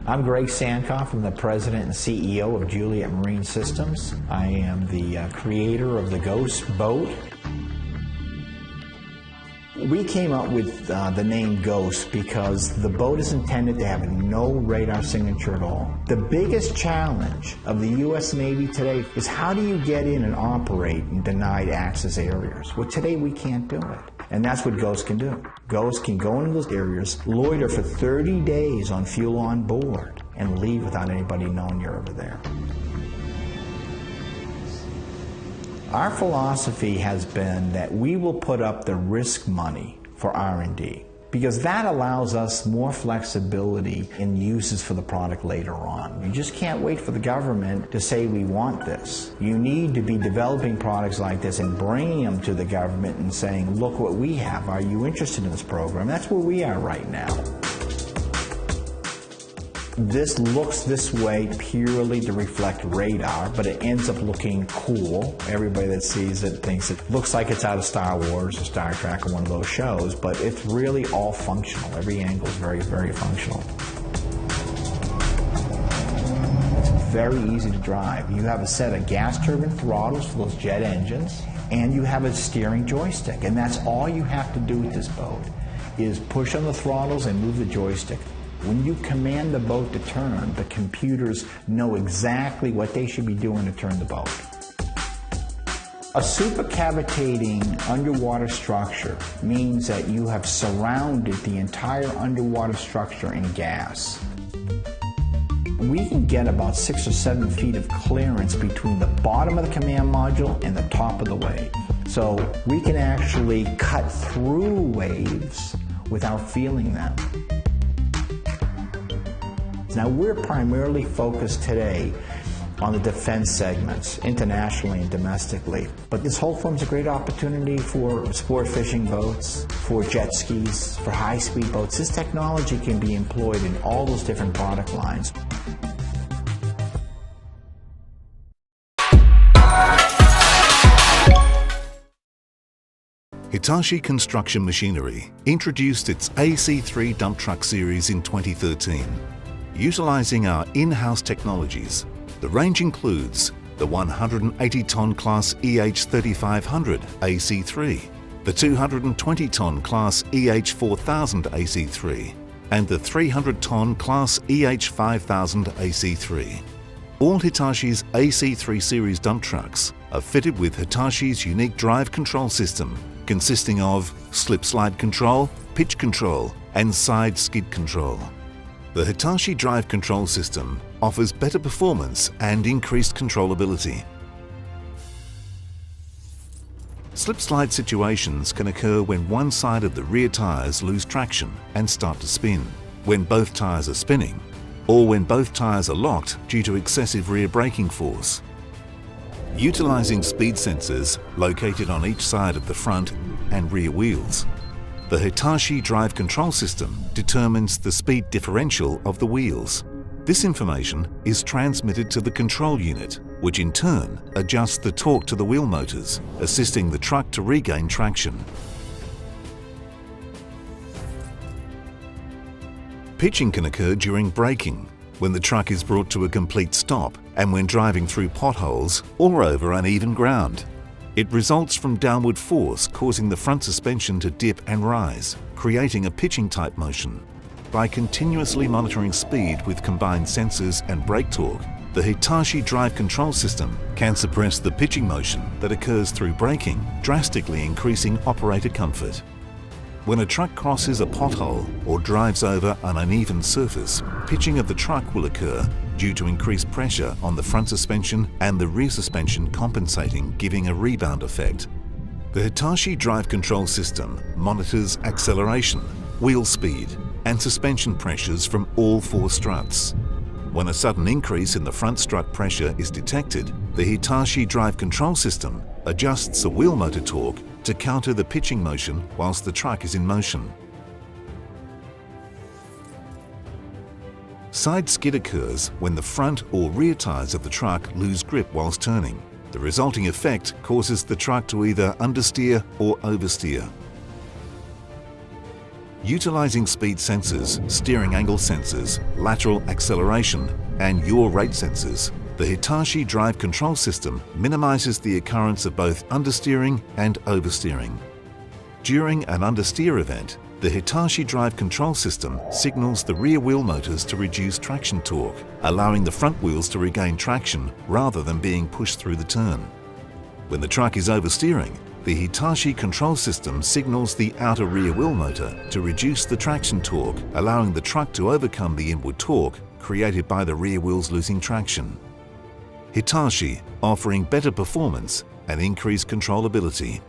I'm Greg Sankoff. I'm the president and CEO of Juliet Marine Systems. I am the creator of the Ghost boat. We came up with the name Ghost because the boat is intended to have no radar signature at all. The biggest challenge of the U.S. Navy today is how do you get in and operate in denied access areas? Well, today we can't do it. And that's what Ghost can do. Ghost can go into those areas, loiter for 30 days on fuel on board, and leave without anybody knowing you're over there. Our philosophy has been that we will put up the risk money for R&D because that allows us more flexibility in uses for the product later on. You just can't wait for the government to say we want this. You need to be developing products like this and bringing them to the government and saying, look what we have. Are you interested in this program? That's where we are right now. This looks this way purely to reflect radar, but it ends up looking cool. Everybody that sees it thinks it looks like it's out of Star Wars or Star Trek or one of those shows, but it's really all functional. Every angle is very, very functional. It's very easy to drive. You have a set of gas turbine throttles for those jet engines, and you have a steering joystick, and that's all you have to do with this boat, is push on the throttles and move the joystick. When you command the boat to turn, the computers know exactly what they should be doing to turn the boat. A supercavitating underwater structure means that you have surrounded the entire underwater structure in gas. We can get about 6 or 7 feet of clearance between the bottom of the command module and the top of the wave. So we can actually cut through waves without feeling them. Now, we're primarily focused today on the defense segments, internationally and domestically. But this whole forms a great opportunity for sport fishing boats, for jet skis, for high-speed boats. This technology can be employed in all those different product lines. Hitachi Construction Machinery introduced its AC3 dump truck series in 2013. Utilizing our in-house technologies, the range includes the 180-ton class EH3500AC-3, the 220-ton class EH4000AC-3, and the 300-ton class EH5000AC-3. All Hitachi's AC3 series dump trucks are fitted with Hitachi's unique drive control system, consisting of slip-slide control, pitch control, and side skid control. The Hitachi drive control system offers better performance and increased controllability. Slip-slide situations can occur when one side of the rear tyres lose traction and start to spin, when both tyres are spinning, or when both tyres are locked due to excessive rear braking force. Utilizing speed sensors located on each side of the front and rear wheels, the Hitachi drive control system determines the speed differential of the wheels. This information is transmitted to the control unit, which in turn adjusts the torque to the wheel motors, assisting the truck to regain traction. Pitching can occur during braking, when the truck is brought to a complete stop, and when driving through potholes or over uneven ground. It results from downward force causing the front suspension to dip and rise, creating a pitching type motion. By continuously monitoring speed with combined sensors and brake torque, the Hitachi drive control system can suppress the pitching motion that occurs through braking, drastically increasing operator comfort. When a truck crosses a pothole or drives over an uneven surface, pitching of the truck will occur due to increased pressure on the front suspension and the rear suspension compensating, giving a rebound effect. The Hitachi drive control system monitors acceleration, wheel speed, and suspension pressures from all 4 struts. When a sudden increase in the front strut pressure is detected, the Hitachi drive control system adjusts the wheel motor torque to counter the pitching motion whilst the truck is in motion. Side skid occurs when the front or rear tyres of the truck lose grip whilst turning. The resulting effect causes the truck to either understeer or oversteer. Utilizing speed sensors, steering angle sensors, lateral acceleration, and yaw rate sensors, the Hitachi drive control system minimizes the occurrence of both understeering and oversteering. During an understeer event, the Hitachi drive control system signals the rear wheel motors to reduce traction torque, allowing the front wheels to regain traction rather than being pushed through the turn. When the truck is oversteering, the Hitachi control system signals the outer rear wheel motor to reduce the traction torque, allowing the truck to overcome the inward torque created by the rear wheels losing traction. Hitachi, offering better performance and increased controllability.